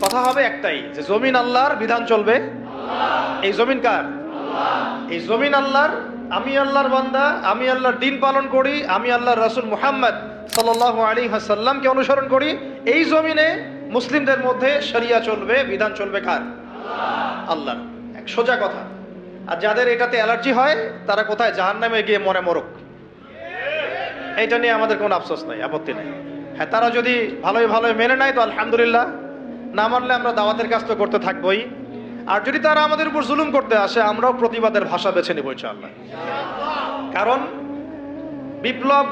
কথা হবে একটাই, যে জমিন আল্লাহর, বিধান চলবে। এই জমিন কার? এই জমিন আল্লাহর। আমি আল্লাহর বান্দা, আমি আল্লাহর দিন পালন করি, আমি আল্লাহর রাসূল মুহাম্মদ সাল্লাল্লাহু আলাইহি ওয়াসাল্লামকে অনুসরণ করি। এই জমিনে মুসলিমদের মধ্যে শরিয়া চলবে, বিধান চলবে কার? আল্লাহর। এক সোজা কথা। আর যাদের এটাতে অ্যালার্জি হয় তারা কোথায়? জাহান্নামে গিয়ে মরে মরুক। এটা নিয়ে আমাদের কোনো আফসোস নাই, আপত্তি নেই। হ্যাঁ, তারা যদি ভালোই ভালোই মেনে নেয় তো আলহামদুলিল্লাহ, না মানলে আমরা দাওয়াতের কাজ তো করতে থাকবোই। আর যদি তারা আমাদের উপর জুলুম করতে আসে, আমরাও প্রতিবাদের ভাষা বেছে নেব ইনশাআল্লাহ। কারণ বিপ্লব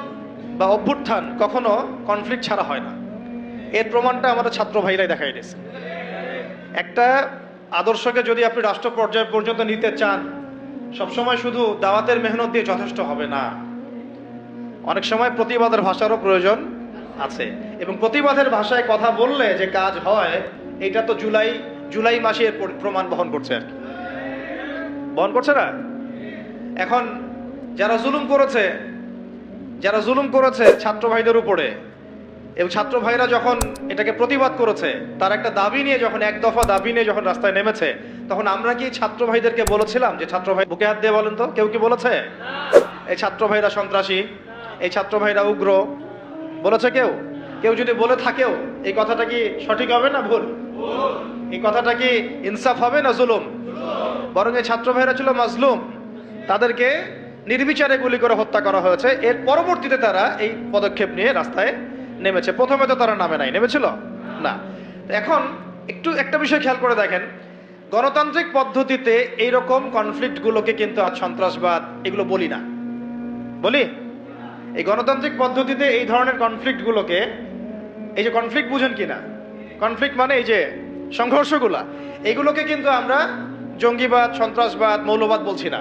বা অভ্যুত্থান কখনো কনফ্লিক্ট ছাড়া হয় না। এর প্রমাণটা আমাদের ছাত্র ভাইরাই দেখাই দিয়েছে। একটা আদর্শকে যদি আপনি রাষ্ট্র পর্যায় পর্যন্ত নিতে চান, সবসময় শুধু দাওয়াতের মেহনত দিয়ে যথেষ্ট হবে না। অনেক সময় প্রতিবাদের ভাষারও প্রয়োজন আছে, এবং প্রতিবাদের ভাষায় কথা বললে যে কাজ হয়, এটা তো জুলাই মাসে এর প্রমাণ বহন করছে। আর কি বহন করছে না? এখন যারা জুলুম করেছে ছাত্র ভাইদের উপরে, এবং ছাত্র ভাইরা যখন এটাকে প্রতিবাদ করেছে, তার একটা দাবি নিয়ে যখন, এক দফা দাবি নিয়ে যখন রাস্তায় নেমেছে, তখন আমরা কি ছাত্র ভাইদেরকে বলেছিলাম যে ছাত্র ভাই, বুকে হাত দিয়ে বলেন তো, কেউ কি বলেছে এই ছাত্র ভাইরা সন্ত্রাসী, এই ছাত্র ভাইরা উগ্র? বলেছে কেউ? কেউ যদি বলে থাকেও, এই কথাটা কি সঠিক হবে না ভুল? এই কথাটা কি ইনসাফ হবে না জুলুম? বরং এই ছাত্র ভাইরা ছিল মাজলুম, তাদেরকে নির্বিচারে গুলি করে হত্যা করা হয়েছে। এর পরবর্তীতে তারা এই পদক্ষেপ নিয়ে রাস্তায় নেমেছে। প্রথমে তো তারা নামে নাই, নেমেছিল না। এখন একটু একটা বিষয় খেয়াল করে দেখেন, গণতান্ত্রিক পদ্ধতিতে এইরকম কনফ্লিক্টগুলোকে কিন্তু আজ সন্ত্রাসবাদ এগুলো বলি না, বলি? এই গণতান্ত্রিক পদ্ধতিতে এই ধরনের কনফ্লিক্টগুলোকে, এই যে কনফ্লিক্ট বুঝেন কিনা, কনফ্লিক্ট মানে এই যে সংঘর্ষগুলা, এইগুলোকে কিন্তু আমরা জঙ্গিবাদ, সন্ত্রাসবাদ, মৌলবাদ বলছি না।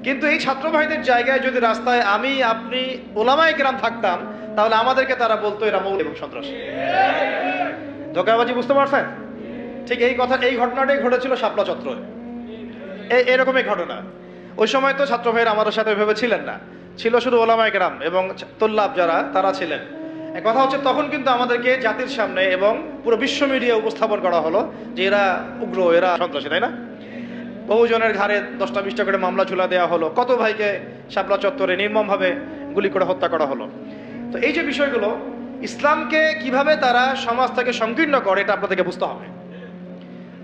কিন্তু এই ছাত্র ভাইদের জায়গায় যদি রাস্তায় আমি, আপনি, ওলামায়ে কেরাম থাকতাম, তাহলে আমাদেরকে তারা বলতো এরা মৌল এবং সন্ত্রাসী। ধোঁকাবাজি, বুঝতে পারছেন? ঠিক এই ঘটনাটাই ঘটেছিল শাপলা চত্বরে। এরকমই ঘটনা। ওই সময় তো ছাত্র ভাইয়ের আমাদের সাথে ভেবে ছিলেন না, ছিল শুধু ওলামায়ে কেরাম এবং তোল্লাব যারা, তারা ছিলেন। কথা হচ্ছে, তখন কিন্তু আমাদেরকে জাতির সামনে এবং পুরো বিশ্ব মিডিয়া উপস্থাপন করা হলো যে এরা উগ্র, এরা সন্ত্রাসী, তাই না? বহুজনের ঘাড়ে 10টা-20টা করে মামলা ঝুলা দেওয়া হলো, কত ভাইকে শাপলা চত্বরে নির্মমভাবে গুলি করে হত্যা করা হলো। তো এই যে বিষয়গুলো, ইসলামকে কিভাবে তারা সমাজ থেকে সংকীর্ণ করে, এটা আপনাদেরকে বুঝতে হবে।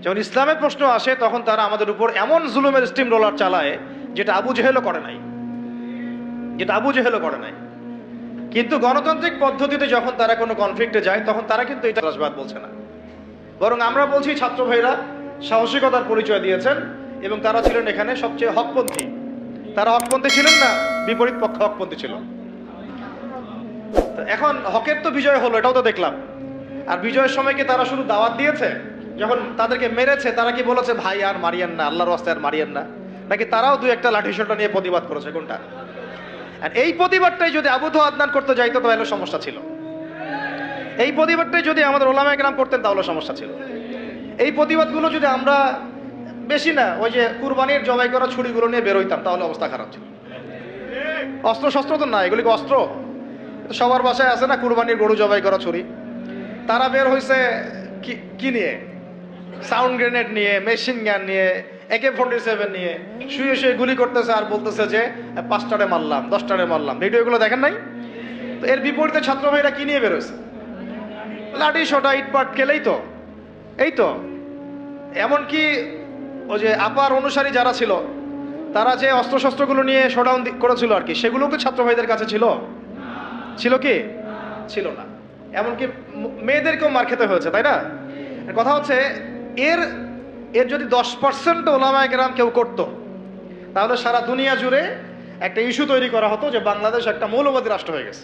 যখন ইসলামের প্রশ্ন আসে, তখন তারা আমাদের উপর এমন জুলুমের স্টিম রোলার চালায় যেটা আবু জেহেলও করে নাই। কিন্তু গণতান্ত্রিক পদ্ধতিতে যখন তারা কোনো কনফ্লিক্টে যায়, তখন তারা কিন্তু এটা সন্ত্রাসবাদ বলছে না, বরং আমরা বলছি ছাত্র ভাইরা সাহসিকতার পরিচয় দিয়েছেন, এবং তারা ছিলেন এখানে সবচেয়ে হকপন্থী। তারা হকপন্থী ছিলেন না, বিপরীত পক্ষ হকপন্থী ছিল। এখন হকের তো বিজয় হলো, এটাও তো দেখলাম। আর বিজয়ের সময় কি তারা শুধু দাওয়াত দিয়েছে? যখন তাদেরকে মেরেছে, তারা কি বলেছে ভাই আর মারিয়েন না, আল্লাহর রাস্তায় আর মারিয়েন না? নাকি তারাও দুই একটা লাঠি সোঁটা নিয়ে প্রতিবাদ করেছে? কোনটা? আর এই প্রতিবাদটাই যদি আবু তো আদনান করতে যাইতো, তাহলে সমস্যা ছিল। এই প্রতিবাদটাই যদি আমাদের ওলামায়ে কেরাম করতেন, তাহলে সমস্যা ছিল। এই প্রতিবাদগুলো যদি আমরা বেশি না, ওই যে কুরবানির জবাই করা ছুরিগুলো নিয়ে বেরোইতাম, তাহলে অবস্থা খারাপ ছিল। অস্ত্র শস্ত্র তো না, এগুলি অস্ত্র সবার বাসায় আছে না, কুরবানির গরু জবাই করা ছুরি। তারা বের হয়েছে কি নিয়ে? সাউন্ড গ্রেনেড নিয়ে, মেশিন গান নিয়ে, AK-47 নিয়ে শুয়ে শুয়ে গুলি করতেছে, আর বলতেছে যে 5টারে মারলাম, 10টারে মারলাম। ভিডিওগুলো দেখেন নাই? তো এর বিপরীতে ছাত্র ভাইরা কি নিয়ে বেরোছে? লাঠি সোটা, ইটপাট কেলেই তো। এই তো, এমনকি ওই যে আপার অনুসারী যারা ছিল, তারা যে অস্ত্রশস্ত্রগুলো নিয়ে শোডাউন করেছিল আর কি, সেগুলো তো ছাত্র ভাইদের কাছে ছিল কি? ছিল না। এমনকি মেয়েদেরকেও মার খেতে হয়েছে, তাই না? কথা হচ্ছে, এর যদি 10% ওলামায়ে কেরাম কেউ করতো, তাহলে সারা দুনিয়া জুড়ে একটা ইস্যু তৈরি করা হতো যে বাংলাদেশ একটা মৌলবাদী রাষ্ট্র হয়ে গেছে।